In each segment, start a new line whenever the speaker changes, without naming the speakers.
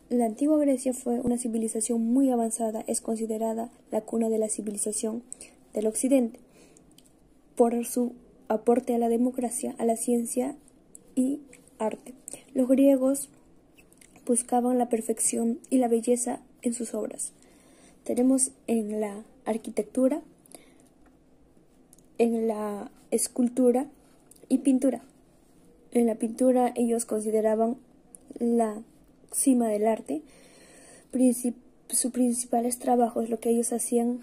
La antigua Grecia fue una civilización muy avanzada, es considerada la cuna de la civilización del Occidente, por su aporte a la democracia, a la ciencia y arte. Los griegos buscaban la perfección y la belleza en sus obras. Tenemos en la arquitectura, en la escultura y pintura. En la pintura ellos consideraban la cima del arte. Sus principales trabajos, lo que ellos hacían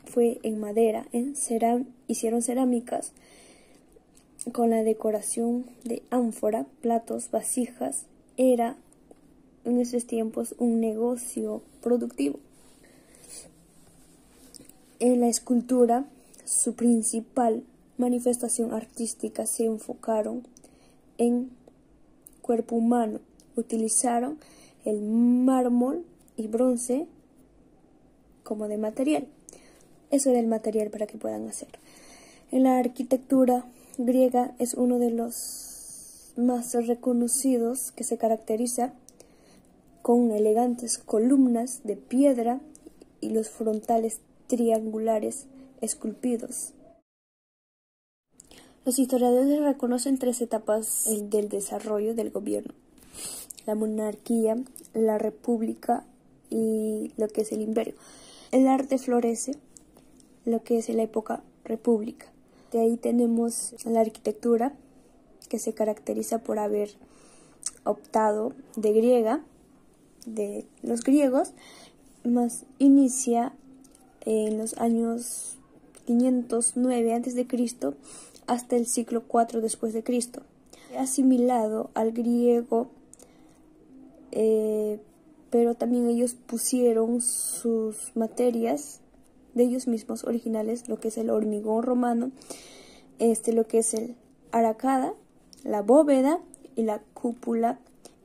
fue en madera, hicieron cerámicas con la decoración de ánfora, platos, vasijas. Era en esos tiempos un negocio productivo. En la escultura, su principal manifestación artística se enfocaron en cuerpo humano. Utilizaron el mármol y bronce como de material. Eso era el material para que puedan hacer. En la arquitectura griega es uno de los más reconocidos, que se caracteriza con elegantes columnas de piedra y los frontales triangulares esculpidos. Los historiadores reconocen 3 etapas del desarrollo del gobierno: la monarquía, la república y lo que es el imperio. El arte florece lo que es la época república. De ahí tenemos la arquitectura, que se caracteriza por haber optado de griega, de los griegos, más inicia en los años 509 a.C. hasta el siglo IV después de Cristo. Asimilado al griego, pero también ellos pusieron sus materias de ellos mismos originales, lo que es el hormigón romano, lo que es el arcada, la bóveda y la cúpula.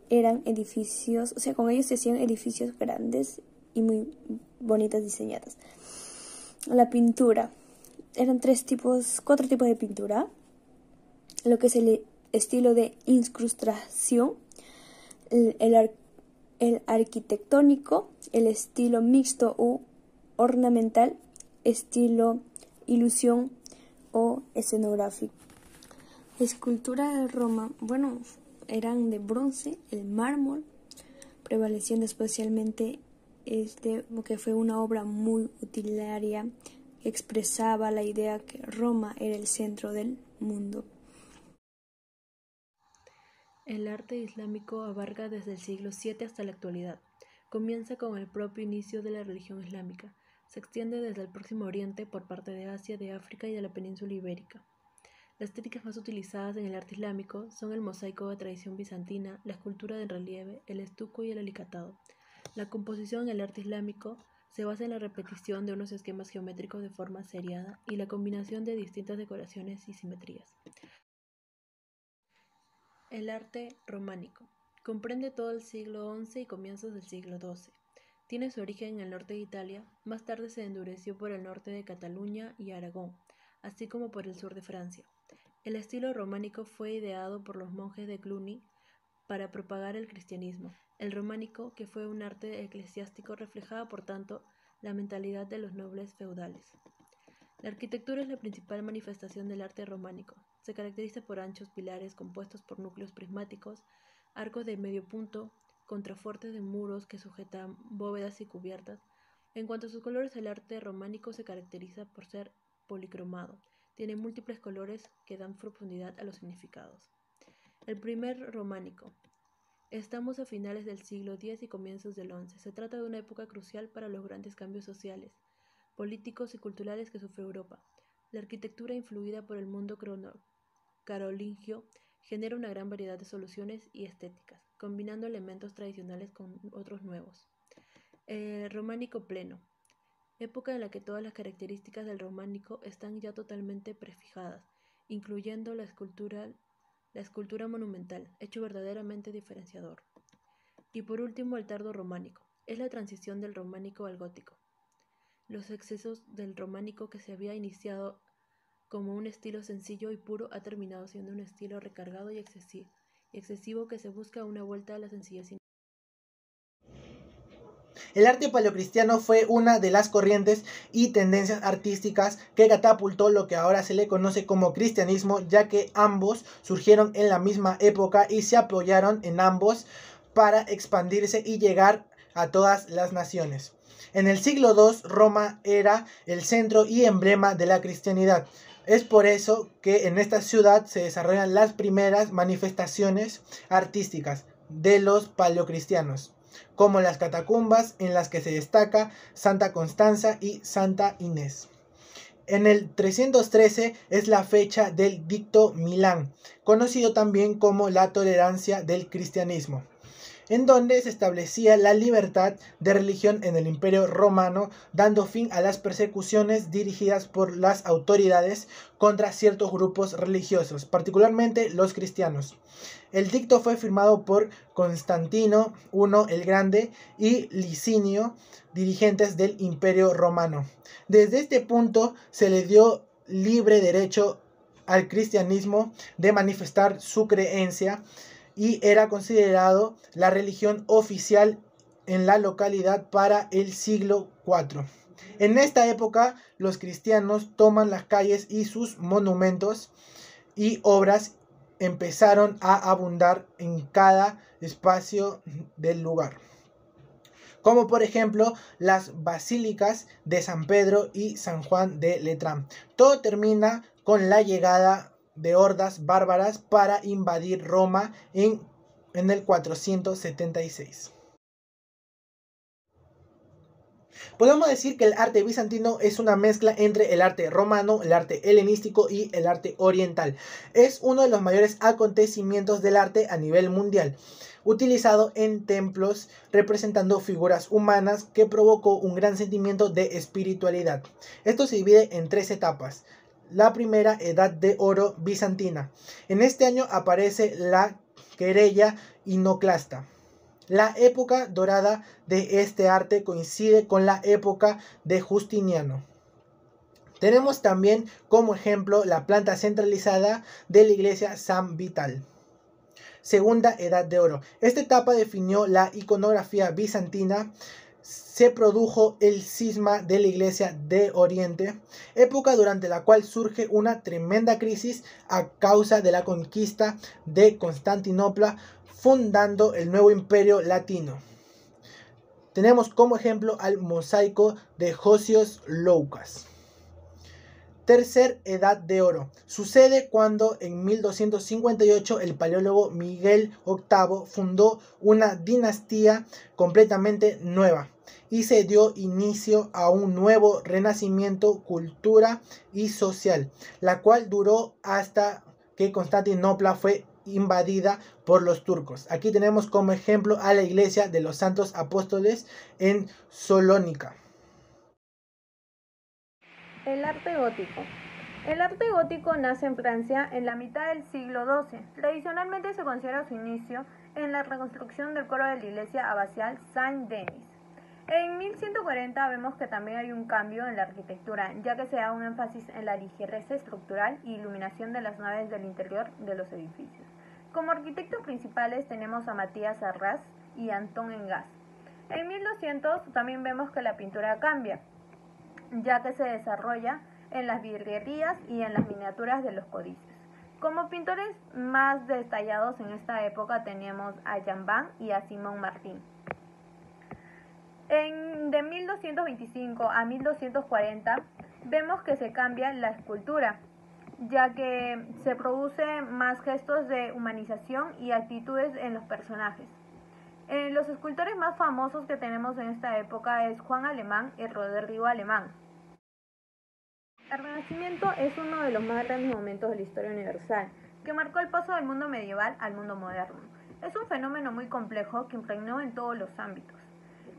Eran edificios, o sea, con ellos se hacían edificios grandes y muy bonitas diseñadas. La pintura, eran 4 tipos de pintura: lo que es el estilo de incrustación, el arquitectónico, el estilo mixto u ornamental, estilo ilusión o escenográfico. La escultura de Roma, eran de bronce, el mármol, prevaleciendo especialmente porque fue una obra muy utilitaria que expresaba la idea que Roma era el centro del mundo.
El arte islámico abarca desde el siglo VII hasta la actualidad. Comienza con el propio inicio de la religión islámica. Se extiende desde el Próximo Oriente por parte de Asia, de África y de la península ibérica. Las técnicas más utilizadas en el arte islámico son el mosaico de tradición bizantina, la escultura de relieve, el estuco y el alicatado. La composición en el arte islámico se basa en la repetición de unos esquemas geométricos de forma seriada y la combinación de distintas decoraciones y simetrías. El arte románico comprende todo el siglo XI y comienzos del siglo XII. Tiene su origen en el norte de Italia, más tarde se endureció por el norte de Cataluña y Aragón, así como por el sur de Francia. El estilo románico fue ideado por los monjes de Cluny para propagar el cristianismo. El románico, que fue un arte eclesiástico, reflejaba por tanto la mentalidad de los nobles feudales. La arquitectura es la principal manifestación del arte románico. Se caracteriza por anchos pilares compuestos por núcleos prismáticos, arcos de medio punto, contrafuertes de muros que sujetan bóvedas y cubiertas. En cuanto a sus colores, el arte románico se caracteriza por ser policromado. Tiene múltiples colores que dan profundidad a los significados. El primer románico. Estamos a finales del siglo X y comienzos del XI. Se trata de una época crucial para los grandes cambios sociales, políticos y culturales que sufre Europa. La arquitectura, influida por el mundo carolingio, genera una gran variedad de soluciones y estéticas, combinando elementos tradicionales con otros nuevos. Románico pleno. Época en la que todas las características del románico están ya totalmente prefijadas, incluyendo la escultura monumental, hecho verdaderamente diferenciador. Y por último, el tardo románico. Es la transición del románico al gótico. Los excesos del románico, que se había iniciado como un estilo sencillo y puro, ha terminado siendo un estilo recargado y excesivo que se busca una vuelta a la sencillez.
El arte paleocristiano fue una de las corrientes y tendencias artísticas que catapultó lo que ahora se le conoce como cristianismo, ya que ambos surgieron en la misma época y se apoyaron en ambos para expandirse y llegar a todas las naciones. En el siglo II, Roma era el centro y emblema de la cristianidad. Es por eso que en esta ciudad se desarrollan las primeras manifestaciones artísticas de los paleocristianos, como las catacumbas, en las que se destaca Santa Constanza y Santa Inés. En el 313 es la fecha del Edicto Milán, conocido también como la tolerancia del cristianismo, en donde se establecía la libertad de religión en el Imperio Romano, dando fin a las persecuciones dirigidas por las autoridades contra ciertos grupos religiosos, particularmente los cristianos. El dicto fue firmado por Constantino I el Grande y Licinio, dirigentes del Imperio Romano. Desde este punto se le dio libre derecho al cristianismo de manifestar su creencia y era considerado la religión oficial en la localidad para el siglo IV. En esta época los cristianos toman las calles y sus monumentos y obras empezaron a abundar en cada espacio del lugar, como por ejemplo las basílicas de San Pedro y San Juan de Letrán. Todo termina con la llegada de hordas bárbaras para invadir Roma en el 476. Podemos decir que el arte bizantino es una mezcla entre el arte romano, el arte helenístico y el arte oriental. Es uno de los mayores acontecimientos del arte a nivel mundial, utilizado en templos representando figuras humanas, que provocó un gran sentimiento de espiritualidad. Esto se divide en 3 etapas. La primera, Edad de Oro bizantina. En este año aparece la querella iconoclasta. La época dorada de este arte coincide con la época de Justiniano. Tenemos también como ejemplo la planta centralizada de la iglesia San Vital. Segunda Edad de Oro. Esta etapa definió la iconografía bizantina. Se produjo el cisma de la iglesia de Oriente, época durante la cual surge una tremenda crisis a causa de la conquista de Constantinopla, fundando el nuevo imperio latino. Tenemos como ejemplo al mosaico de Josios Loucas. Tercer Edad de Oro. Sucede cuando en 1258 el paleólogo Miguel VIII fundó una dinastía completamente nueva y se dio inicio a un nuevo renacimiento cultural y social, la cual duró hasta que Constantinopla fue invadida por los turcos. Aquí tenemos como ejemplo a la iglesia de los Santos Apóstoles en Salónica.
El arte gótico. El arte gótico nace en Francia en la mitad del siglo XII. Tradicionalmente se considera su inicio en la reconstrucción del coro de la iglesia abacial Saint-Denis. En 1140 vemos que también hay un cambio en la arquitectura, ya que se da un énfasis en la ligereza estructural y iluminación de las naves del interior de los edificios. Como arquitectos principales tenemos a Matías Arras y Antón Engas. En 1200 también vemos que la pintura cambia, ya que se desarrolla en las vidrierías y en las miniaturas de los codices. Como pintores más detallados en esta época tenemos a Jan Van y a Simón Martín. De 1225 a 1240 vemos que se cambia la escultura, ya que se produce más gestos de humanización y actitudes en los personajes. Los escultores más famosos que tenemos en esta época es Juan Alemán y Rodrigo Alemán. El Renacimiento es uno de los más grandes momentos de la historia universal, que marcó el paso del mundo medieval al mundo moderno. Es un fenómeno muy complejo que impregnó en todos los ámbitos.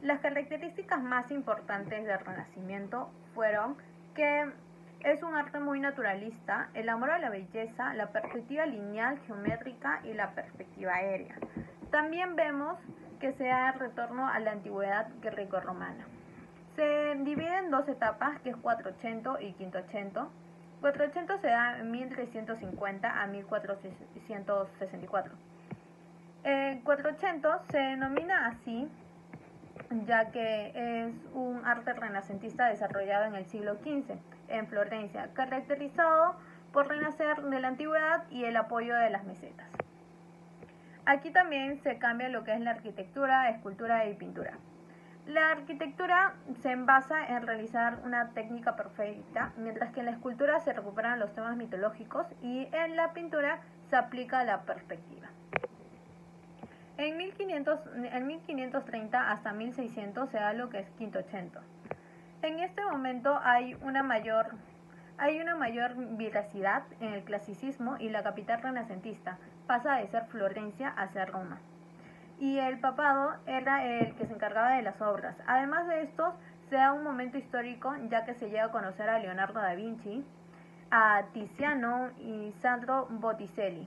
Las características más importantes del Renacimiento fueron que es un arte muy naturalista, el amor a la belleza, la perspectiva lineal, geométrica y la perspectiva aérea. También vemos que se da el retorno a la antigüedad greco-romana. Se divide en 2 etapas, que es 480 y 580. 480 se da en 1350 a 1464. 480 se denomina así
ya que es un arte renacentista desarrollado en el siglo XV en Florencia, caracterizado por renacer de la antigüedad y el apoyo de las mesetas. Aquí también se cambia lo que es la arquitectura, escultura y pintura. La arquitectura se basa en realizar una técnica perfecta, mientras que en la escultura se recuperan los temas mitológicos y en la pintura se aplica la perspectiva. En 1530 hasta 1600 se da lo que es Quinquecento. En este momento hay una mayor veracidad en el clasicismo y la capital renacentista pasa de ser Florencia a ser Roma. Y el papado era el que se encargaba de las obras. Además de esto, se da un momento histórico ya que se llega a conocer a Leonardo da Vinci, a Tiziano y Sandro Botticelli.